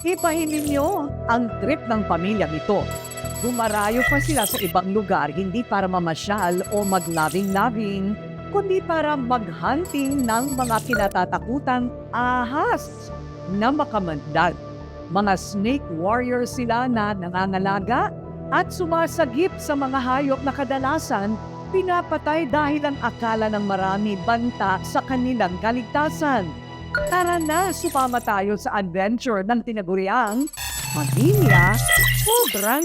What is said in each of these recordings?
Ipahin ninyo ang trip ng pamilyang ito. Dumarayo pa sila sa ibang lugar hindi para mamasyal o maglabing-labing, kundi para maghunting ng mga kinatatakutang ahas na makamandag. Mga snake warriors sila na nangangalaga at sumasagip sa mga hayop na kadalasan pinapatay dahil ang akala ng marami banta sa kanilang kaligtasan. Tara na, sumama tayo sa adventure ng tinaguriang Pamilya Cobra.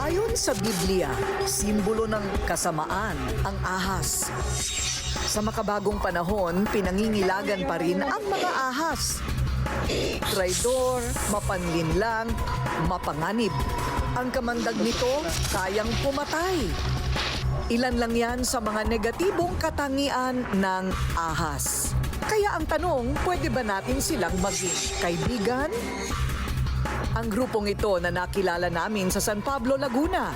Ayon sa Biblia, simbolo ng kasamaan ang ahas. Sa makabagong panahon, pinangingilagan pa rin ang mga ahas. Traidor, mapanlinlang, mapanganib. Ang kamandag nito, kayang pumatay. Ilan lang yan sa mga negatibong katangian ng ahas. Kaya ang tanong, pwede ba natin silang maging kaibigan? Ang grupong ito na nakilala namin sa San Pablo, Laguna.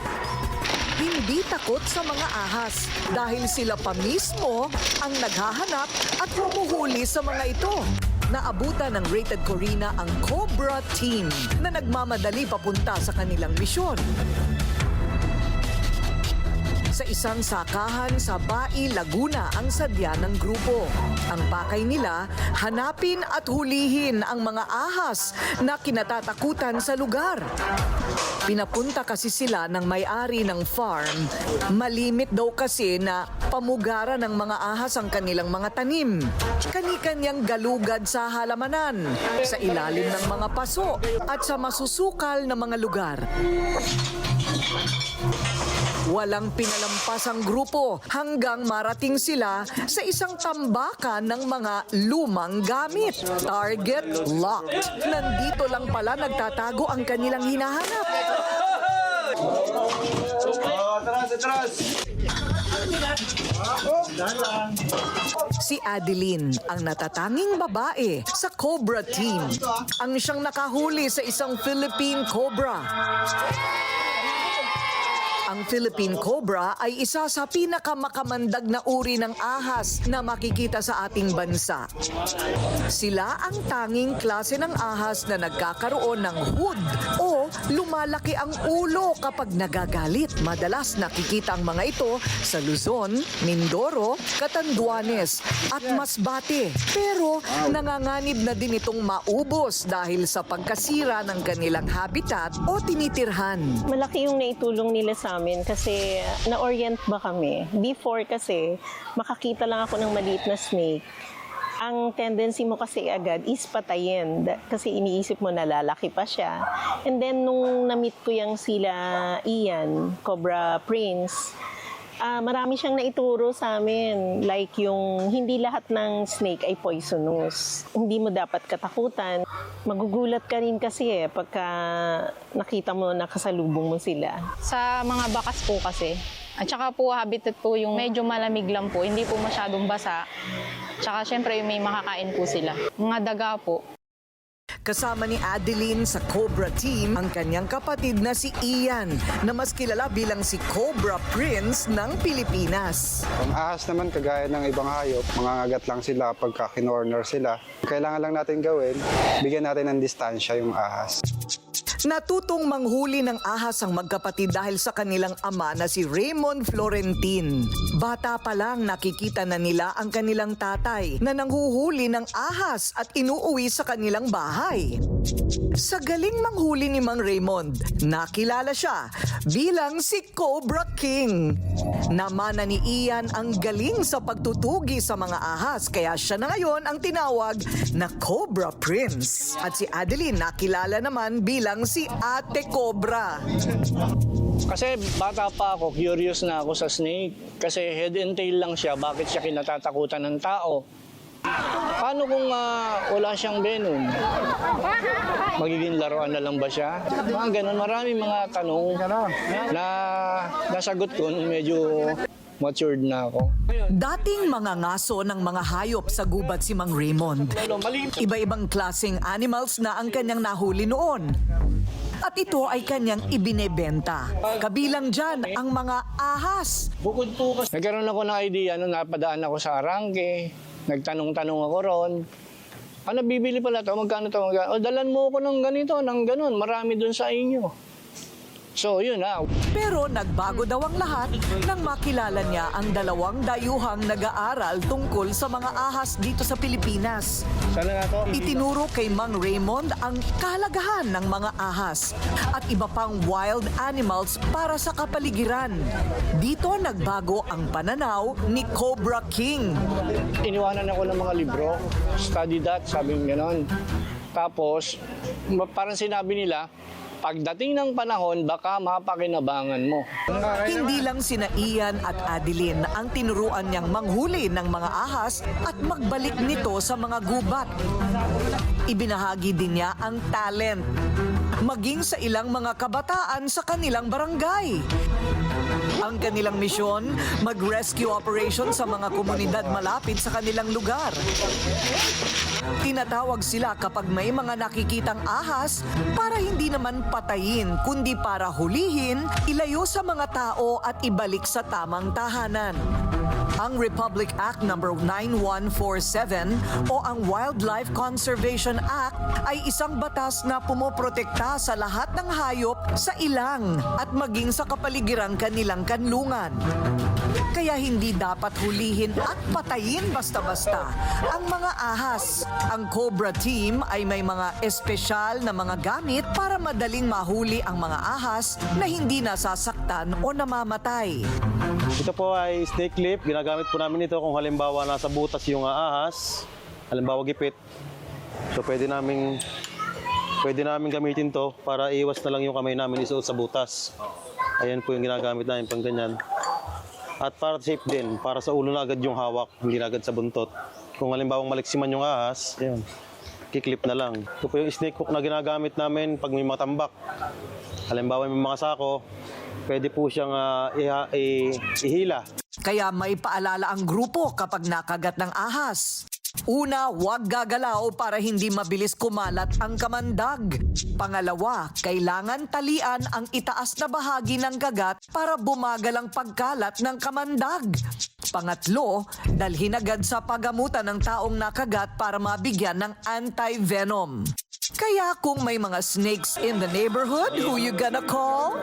Hindi takot sa mga ahas dahil sila pa mismo ang naghahanap at humuhuli sa mga ito. Naabutan ng Rated Corina ang Cobra Team na nagmamadali papunta sa kanilang misyon. Sa isang sakahan sa Bai, Laguna ang sadya ng grupo. Ang pakay nila, hanapin at hulihin ang mga ahas na kinatatakutan sa lugar. Pinapunta kasi sila ng may-ari ng farm. Malimit daw kasi na pamugaran ng mga ahas ang kanilang mga tanim. Kani-kanyang galugad sa halamanan, sa ilalim ng mga paso at sa masusukal na mga lugar. Walang pinalampas ang grupo hanggang marating sila sa isang tambakan ng mga lumang gamit. Target locked. Nandito lang pala nagtatago ang kanilang hinahanap. Si Adeline, ang natatanging babae sa Cobra Team, ang siyang nakahuli sa isang Philippine Cobra. Ang Philippine Cobra ay isa sa pinakamakamandag na uri ng ahas na makikita sa ating bansa. Sila ang tanging klase ng ahas na nagkakaroon ng hood o lumalaki ang ulo kapag nagagalit. Madalas nakikita ang mga ito sa Luzon, Mindoro, Catanduanes at Masbate. Pero nanganganib na din itong maubos dahil sa pagkasira ng kanilang habitat o tinitirhan. Malaki yung naitulong nila sa amin kasi na-orient ba kami. Before kasi, makakita lang ako ng maliit na snake. Ang tendency mo kasi agad is patayin kasi iniisip mo na lalaki pa siya. And then nung na-meet ko yung sila Ian, Cobra Prince, marami siyang naituro sa amin. Like yung hindi lahat ng snake ay poisonous. Hindi mo dapat katakutan. Magugulat ka rin kasi pagka nakita mo na kasalubong mo sila. Sa mga bakas po kasi. At saka po habitat po yung medyo malamig lang po, hindi po masyadong basa. Tsaka syempre may makakain po sila. Mga daga po. Kasama ni Adeline sa Cobra Team ang kanyang kapatid na si Ian na mas kilala bilang si Cobra Prince ng Pilipinas. Ang ahas naman kagaya ng ibang hayop, mangangagat lang sila pagka kinorner sila. Kailangan lang natin gawin, bigyan natin ng distansya yung ahas. Natutong manghuli ng ahas ang magkapatid dahil sa kanilang ama na si Raymond Florentin. Bata pa lang nakikita na nila ang kanilang tatay na nanghuhuli ng ahas at inuuwi sa kanilang bahay. Sa galing manghuli ni Mang Raymond, nakilala siya bilang si Cobra King. Namana ni Ian ang galing sa pagtutugi sa mga ahas kaya siya na ngayon ang tinawag na Cobra Prince. At si Adeline nakilala naman bilang si Ate Cobra. Kasi bata pa ako, curious na ako sa snake. Kasi head and tail lang siya, bakit siya kinatatakutan ng tao? Paano kung wala siyang venom? Magiging laruan na lang ba siya? Mga ganun, maraming mga tanong na nasagot ko nung medyo Matured na ako. Dating mga ngaso ng mga hayop sa gubat si Mang Raymond. Iba-ibang klaseng animals na ang kanyang nahuli noon. At ito ay kanyang ibinebenta. Kabilang dyan ang mga ahas. Nagkaroon ako ng idea nung napadaan ako sa Arangke. Nagtanong-tanong ako ron. Bibili pala to, magkano to? O, dalan mo ako ng ganito, ng ganun. Marami dun sa inyo. So, yun na. Pero nagbago daw ang lahat nang makilala niya ang 2 dayuhang nag-aaral tungkol sa mga ahas dito sa Pilipinas. Sana na to? Itinuro kay Mang Raymond ang kahalagahan ng mga ahas at iba pang wild animals para sa kapaligiran. Dito nagbago ang pananaw ni Cobra King. Iniwanan ako ng mga libro. Study that, sabi nga nun. Tapos, parang sinabi nila, pagdating ng panahon, baka mapakinabangan mo. Hindi lang sina Ian at Adeline ang tinuruan niyang manghuli ng mga ahas at magbalik nito sa mga gubat. Ibinahagi din niya ang talent, maging sa ilang mga kabataan sa kanilang barangay. Ang kanilang misyon, mag-rescue operation sa mga komunidad malapit sa kanilang lugar. Tinatawag sila kapag may mga nakikitang ahas para hindi naman patayin, kundi para hulihin, ilayo sa mga tao at ibalik sa tamang tahanan. Ang Republic Act No. 9147 o ang Wildlife Conservation Act ay isang batas na pumoprotekta sa lahat ng hayop sa ilang at maging sa kapaligirang kanilang kanlungan. Kaya hindi dapat hulihin at patayin basta-basta ang mga ahas. Ang Cobra Team ay may mga espesyal na mga gamit para madaling mahuli ang mga ahas na hindi nasasaktan o namamatay. Ito po ay snake clip. Ginagamit po namin ito kung halimbawa nasa butas yung ahas, halimbawa gipit. So pwede namin gamitin to para iwas na lang yung kamay namin isuot sa butas. Ayan po yung ginagamit namin pang ganyan. At para safe din, para sa ulo na agad yung hawak, hindi na agad sa buntot. Kung halimbawa maliksiman yung ahas, ayan, kiklip na lang. Ito po yung snake hook na ginagamit namin pag may mga tambak. Halimbawa may mga sako, pwede po siyang ihila. Kaya may paalala ang grupo kapag nakagat ng ahas. Una, huwag gagalaw para hindi mabilis kumalat ang kamandag. Pangalawa, kailangan talian ang itaas na bahagi ng kagat para bumagal ang pagkalat ng kamandag. Pangatlo, dalhin agad sa pagamutan ng taong nakagat para mabigyan ng anti-venom. Kaya kung may mga snakes in the neighborhood, who you gonna call?